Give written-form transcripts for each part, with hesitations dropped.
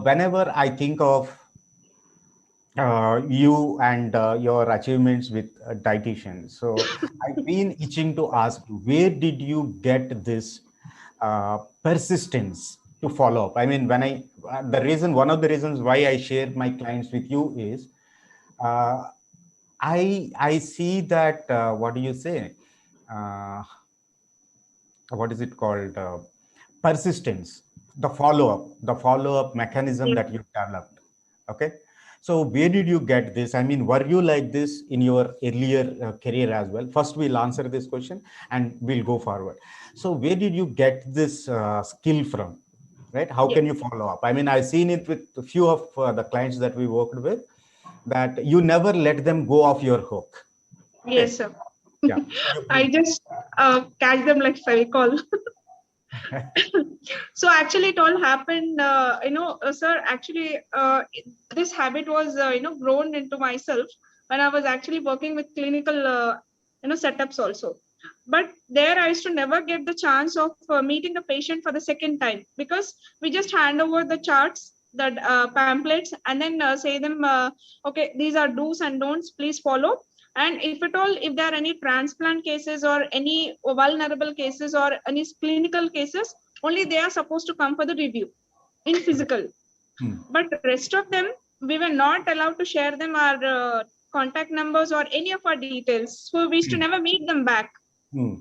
whenever I think of you and your achievements with dietitian. So I've been itching to ask you, where did you get this persistence to follow up? I mean, one of the reasons why I share my clients with you is uh, I see that what do you say? Uh, what is it called? Persistence, the follow up mechanism Yes. that you developed. Okay, so where did you get this? I mean, were you like this in your earlier career as well? First we'll answer this question and we'll go forward. So where did you get this skill from, right? How Yes. can you follow up? I mean, I've seen it with a few of the clients that we worked with, that you never let them go off your hook. Okay, Yes, sir. yeah. I just catch them like Fevicol. So actually, it all happened. Sir. Actually, this habit was grown into myself when I was actually working with clinical setups also. But there, I used to never get the chance of meeting the patient for the second time, because we just hand over the charts, the pamphlets, and then say them, okay, these are do's and don'ts. Please follow. And if at all, if there are any transplant cases or any vulnerable cases or any clinical cases, only they are supposed to come for the review in physical. Hmm. But rest of them, we were not allowed to share them our contact numbers or any of our details. So we used to never meet them back. Hmm.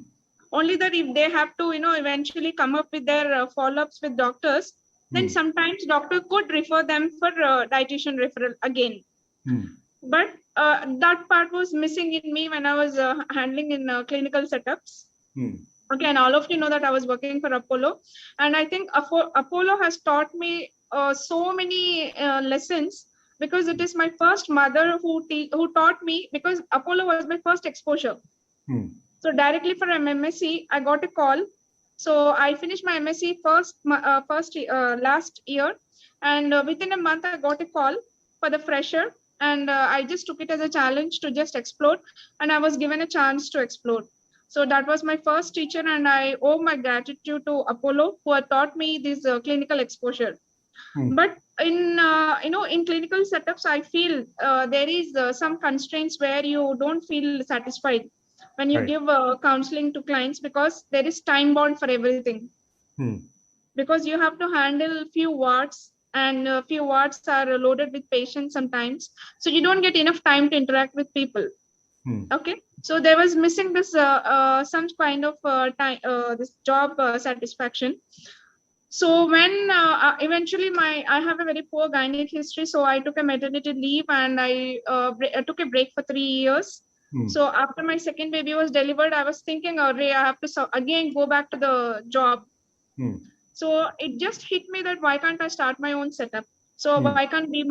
Only that if they have to, eventually come up with their follow-ups with doctors, then Hmm. sometimes doctor could refer them for dietitian referral again. Hmm. But that part was missing in me when I was handling in clinical setups. Hmm. Okay, and all of you know that I was working for Apollo, and I think Apollo has taught me so many lessons, because it is my first mother who taught me, because Apollo was my first exposure. Hmm. So directly for MSc, I got a call. So I finished my MSc last year, and within a month I got a call for the fresher, and I just took it as a challenge to just explore, and I was given a chance to explore. So that was my first teacher, and I owe my gratitude to Apollo, who had taught me this clinical exposure. Hmm. But in clinical setups, I feel there is some constraints where you don't feel satisfied when you Right. give counseling to clients, because there is time bound for everything, Hmm. because you have to handle few wards, and few wards are loaded with patients sometimes, so you don't get enough time to interact with people. Hmm. Okay, so there was missing this some kind of time, this job satisfaction. So when eventually I have a very poor gynec history, so I took a maternity leave, and I took a break for 3 years. Hmm. So after my second baby was delivered, I was thinking, oh, Ray, I have to again go back to the job. Hmm. So it just hit me that why can't I start my own setup? So Hmm. why can't be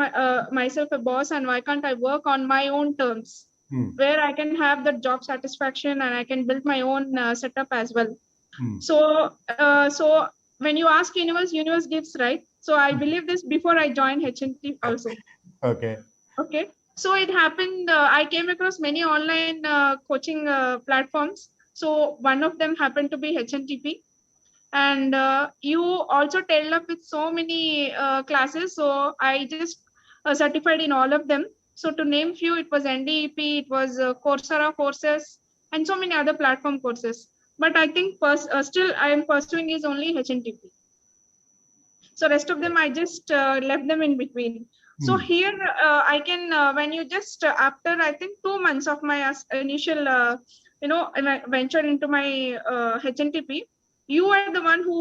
myself a boss, and why can't I work on my own terms, Hmm. where I can have that job satisfaction and I can build my own setup as well. Hmm. So when you ask universe, universe gives, right? So I believe this before I joined HNT also. Okay. Okay. So it happened. I came across many online coaching platforms. So one of them happened to be HNTP, and you also tailed up with so many classes. So I just certified in all of them. So to name few, it was NDEP, it was Coursera courses, and so many other platform courses. But I think still I am pursuing is only HNTP. So rest of them I just left them in between. So Hmm. here I can when you just after I think 2 months of my initial venture into my HNTP, you are the one who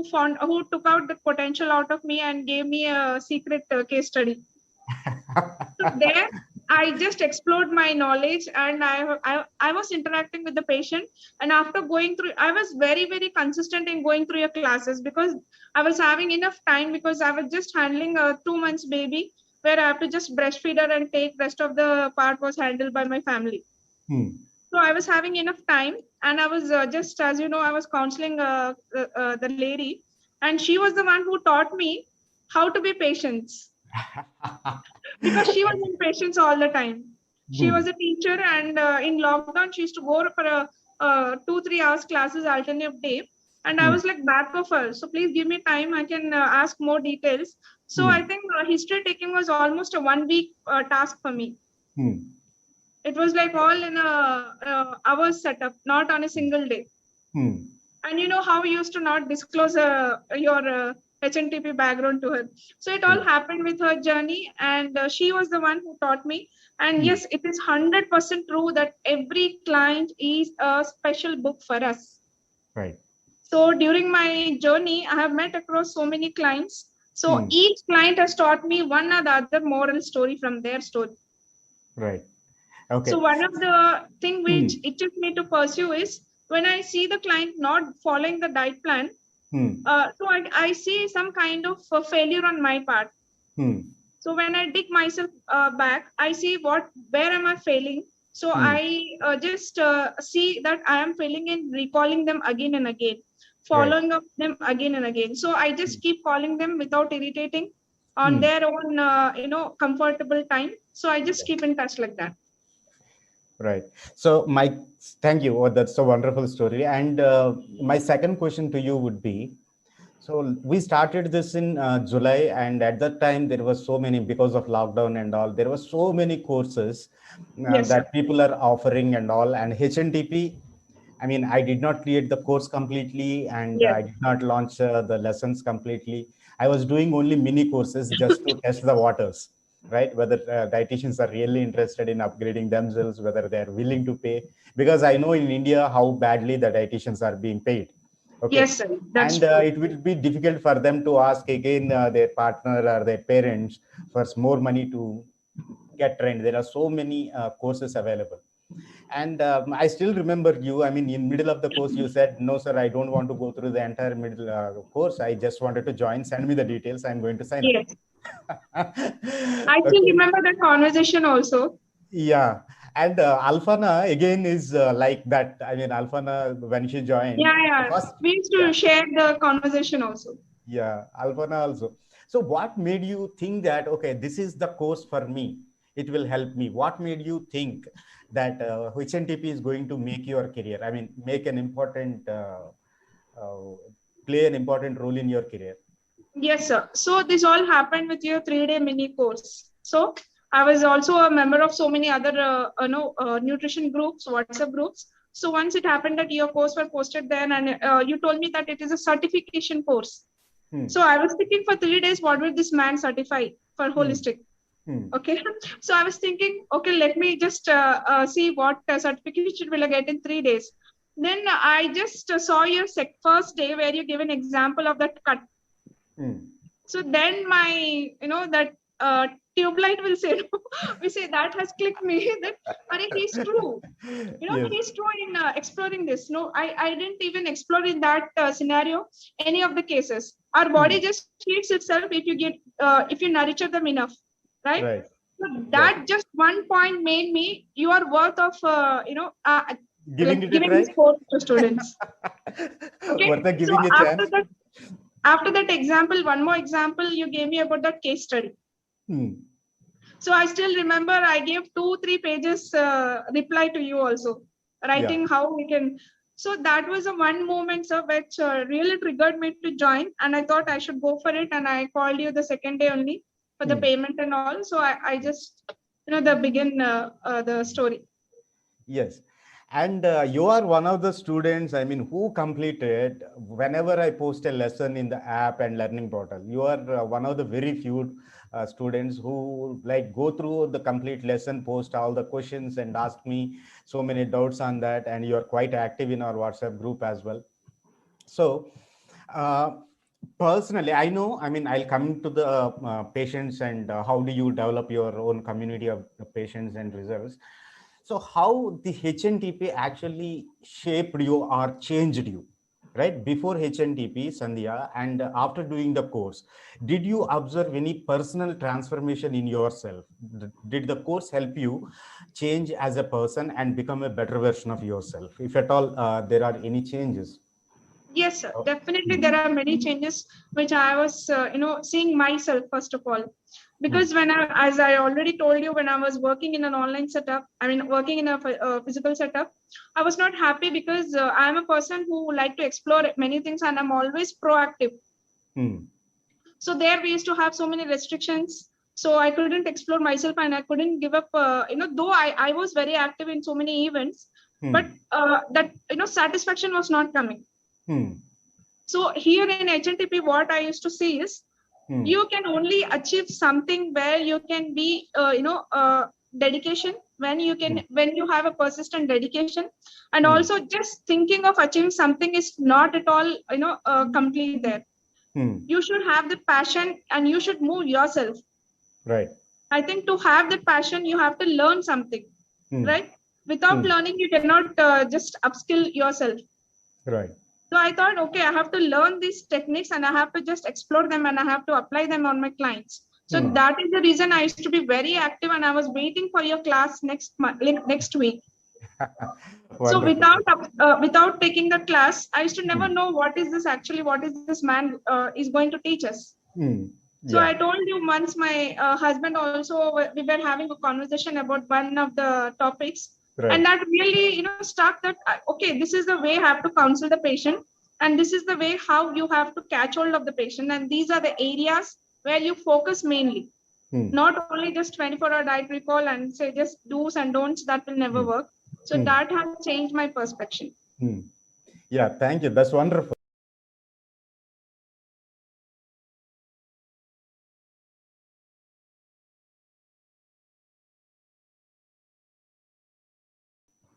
took out the potential out of me and gave me a secret case study. So there, I just explored my knowledge, and I was interacting with the patient. And after going through, I was very, very consistent in going through your classes, because I was having enough time, because I was just handling a 2 months baby where I have to just breastfeed her and take rest of the part was handled by my family. Hmm. So I was having enough time, and I was just, as you know, I was counseling the lady, and she was the one who taught me how to be patient, because she was in patients all the time. She Hmm. was a teacher, and in lockdown, she used to go for a 2-3 hours classes alternate day. And I Hmm. was like back of her. So please give me time. I can ask more details. So I think history taking was almost a 1 week task for me. It was like all in a hours setup, not on a single day. And you know how we used to not disclose your HNTP background to her. So it all happened with her journey, and she was the one who taught me. And yes, it is 100% true that every client is a special book for us. Right. So during my journey, I have met across so many clients. So each client has taught me one or the other moral story from their story. Right. Okay. So one of the thing which itches me to pursue is when I see the client not following the diet plan. So I see some kind of failure on my part. So when I dig myself back, I see where am I failing. So I just see that I am failing in recalling them again and again, following up them again and again. So I just keep calling them without irritating on their own, comfortable time. So I just keep in touch like that. Right. So thank you. Oh, that's a wonderful story. And my second question to you would be, so we started this in July, and at that time there was so many, because of lockdown and all, there were so many courses that people are offering and all. And HNTP, I mean, I did not create the course completely, and I did not launch the lessons completely. I was doing only mini courses just to test the waters, right? Whether dietitians are really interested in upgrading themselves, whether they're willing to pay, because I know in India how badly the dietitians are being paid. Okay. Yes, sir. That's and it will be difficult for them to ask again their partner or their parents for more money to get trained. There are so many courses available. And I still remember you. I mean, in middle of the course, you said, "No, sir, I don't want to go through the entire middle course. I just wanted to join. Send me the details. I'm going to sign up." I still remember that conversation also. Yeah. And Alfana again is like that. I mean, Alfana, when she joined, we used to share the conversation also. Yeah, Alpana also. So what made you think that, okay, this is the course for me, it will help me? What made you think that HNTP is going to make your career? I mean, make an important, play an important role in your career? Yes, sir. So this all happened with your 3-day mini course. So I was also a member of so many other, nutrition groups, WhatsApp groups. So once it happened that your course were posted there, and you told me that it is a certification course. So I was thinking for 3 days, what will this man certify for holistic? Okay. So I was thinking, okay, let me just see what certification will I get in 3 days. Then I just saw your first day where you give an example of that cut. So then my, that tube light will say, we say that has clicked me that, he's true. He's true in exploring this. No, I didn't even explore in that scenario any of the cases. Our body just heats itself if you nurture them enough, right? So that just one point made me, you are worth of, giving this course to students. Okay. Worth of giving so a chance. After that example, one more example you gave me about that case study. So I still remember I gave 2-3 pages reply to you also, writing how we can. So that was a one moment, sir, which really triggered me to join. And I thought I should go for it. And I called you the second day only for the payment and all. So I just, begin the story. Yes. And you are one of the students, I mean, who completed, whenever I post a lesson in the app and learning portal, you are one of the very few students who go through the complete lesson, post all the questions and ask me so many doubts on that. And you're quite active in our WhatsApp group as well. So personally, I know, I mean, I'll come to the patients and how do you develop your own community of patients and results. So how the HNTP actually shaped you or changed you, right? Before HNTP, Sandhya, and after doing the course, did you observe any personal transformation in yourself? Did the course help you change as a person and become a better version of yourself? If at all, there are any changes? Yes, sir. Definitely there are many changes which I was, seeing myself first of all. Because as I already told you, when I was working in an online setup, working in a physical setup, I was not happy because I'm a person who like to explore many things and I'm always proactive. So there we used to have so many restrictions. So I couldn't explore myself and I couldn't give up, though I was very active in so many events, but that, satisfaction was not coming. So here in HNTP, what I used to see is you can only achieve something where you can be, dedication, when you have a persistent dedication, and also just thinking of achieving something is not at all, complete there. You should have the passion and you should move yourself. Right. I think to have that passion, you have to learn something, right? Without learning, you cannot just upskill yourself. Right. So I thought, okay, I have to learn these techniques and I have to just explore them and I have to apply them on my clients. So that is the reason I used to be very active and I was waiting for your class next week. So without taking the class, I used to never know what is this man is going to teach us. So I told you once, my husband also, we were having a conversation about one of the topics. Right. And that really, struck that, okay, this is the way I have to counsel the patient. And this is the way how you have to catch hold of the patient. And these are the areas where you focus mainly. Not only just 24-hour diet recall and say just do's and don'ts, that will never work. So that has changed my perspective. Yeah, thank you. That's wonderful.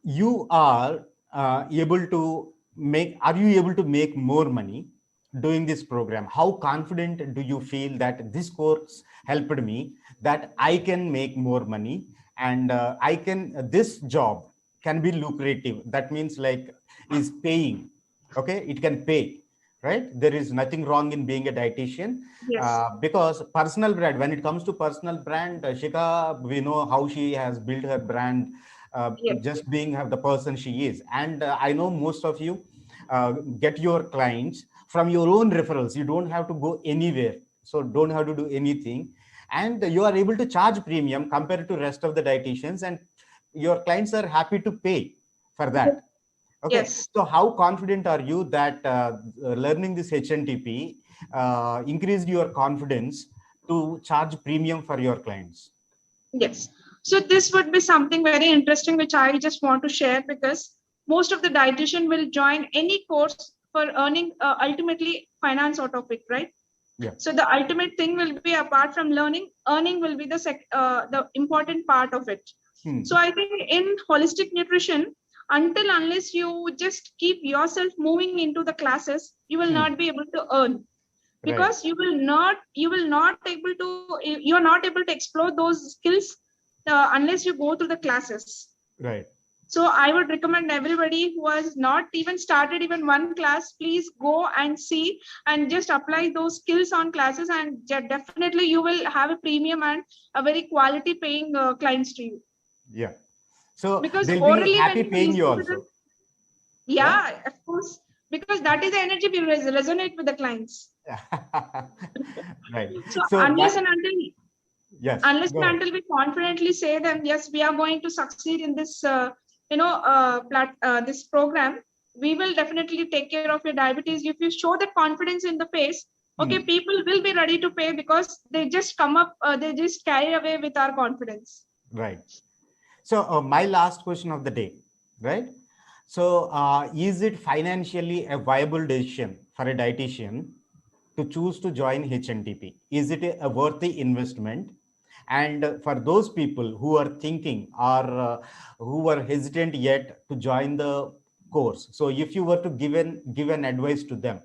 You are able to make more money doing this program? How confident do you feel that this course helped me, that I can make more money and this job can be lucrative? That means like is paying. Okay, it can pay, right? There is nothing wrong in being a dietitian. Yes. Because personal brand, when it comes to personal brand, Shikha, we know how she has built her brand. Just being the person she is. And I know most of you get your clients from your own referrals. You don't have to go anywhere. So don't have to do anything. And you are able to charge premium compared to rest of the dietitians. And your clients are happy to pay for that. Okay. Yes. So how confident are you that learning this HNTP increased your confidence to charge premium for your clients? Yes. So this would be something very interesting, which I just want to share, because most of the dietitian will join any course for earning ultimately finance out of it, right? Yeah. So the ultimate thing will be, apart from learning, earning will be the important part of it. So I think in holistic nutrition, unless you just keep yourself moving into the classes, you will not be able to earn. Because you're not able to explore those skills unless you go through the classes. Right. So I would recommend everybody who has not even started even one class, please go and see and just apply those skills on classes, and definitely you will have a premium and a very quality paying clients to you. Yeah. So because they'll be happy paying you also. Yeah, of course. Because that is the energy we resonate with the clients. Right. So unless and until we confidently say that yes, we are going to succeed in this, this program, we will definitely take care of your diabetes. If you show that confidence in the face, okay, people will be ready to pay because they just come up, they just carry away with our confidence. Right. So my last question of the day, right? So is it financially a viable decision for a dietitian to choose to join HNTP? Is it a worthy investment? And for those people who are thinking or who are hesitant yet to join the course, so if you were to give an advice to them,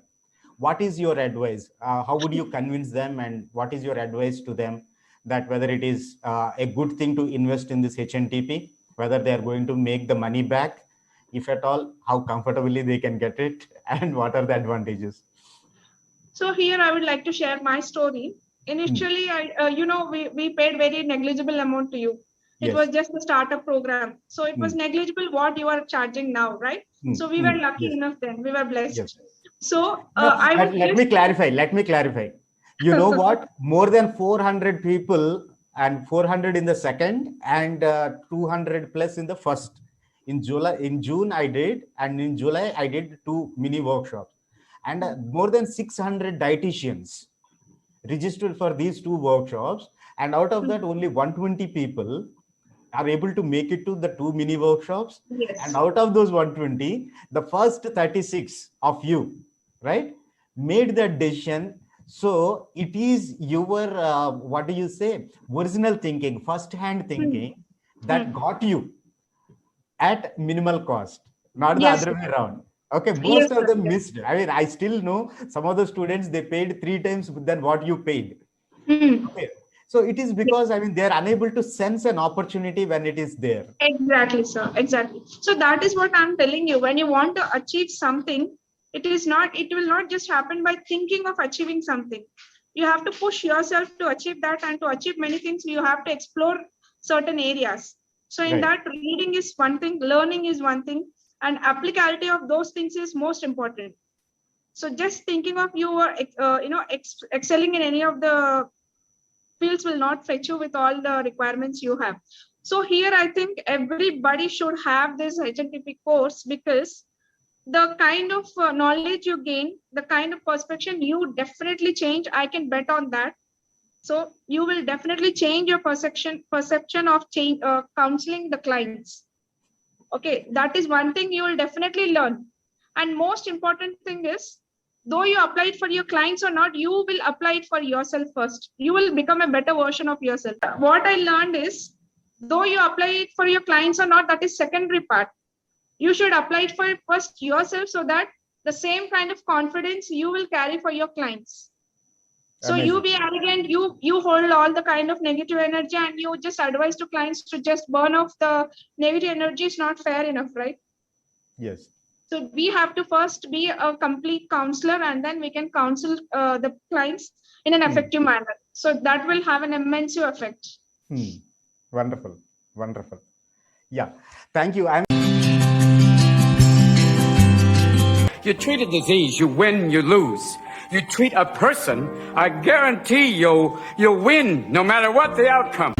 what is your advice? How would you convince them, and what is your advice to them, that whether it is a good thing to invest in this HNTP, whether they are going to make the money back, if at all, how comfortably they can get it, and what are the advantages? So here I would like to share my story. Initially, we paid very negligible amount to you. It was just a startup program. So it was negligible what you are charging now, right? So we were lucky enough then. We were blessed. So let me clarify. You know what? More than 400 people, and 400 in the second, and 200 plus in the first. In June I did, and in July I did 2 mini workshops, and more than 600 dietitians registered for these 2 workshops, and out of that only 120 people are able to make it to the 2 mini workshops. Yes. And out of those 120, the first 36 of you, right, made that decision. So it is your, what do you say, original thinking, first-hand thinking that got you at minimal cost, not the Yes, other way around. Okay, most Yes, of sir. them missed. I mean, I still know some of the students, they paid 3 times than what you paid. Hmm. Okay. So it is because, I mean, they're unable to sense an opportunity when it is there. Exactly, sir. Exactly. So that is what I'm telling you. When you want to achieve something, it will not just happen by thinking of achieving something. You have to push yourself to achieve that, and to achieve many things, you have to explore certain areas. So in Right. that, reading is one thing, learning is one thing, and applicability of those things is most important. So just thinking of you or excelling in any of the fields will not fetch you with all the requirements you have. So here I think everybody should have this HNTP course, because the kind of knowledge you gain, the kind of perspective you definitely change. I can bet on that. So you will definitely change your perception of counseling the clients. Okay, that is one thing you will definitely learn. And most important thing is, though you apply it for your clients or not, you will apply it for yourself first. You will become a better version of yourself. What I learned is, though you apply it for your clients or not, that is secondary part. You should apply it for first yourself, so that the same kind of confidence you will carry for your clients. So Amazing. you be arrogant, you hold all the kind of negative energy, and you just advise to clients to just burn off the negative energy is not fair enough, right? Yes. So we have to first be a complete counselor, and then we can counsel the clients in an effective manner. So that will have an immense effect. Wonderful. Wonderful. Yeah. Thank you. You treat a disease, you win, you lose. You treat a person, I guarantee you'll win no matter what the outcome.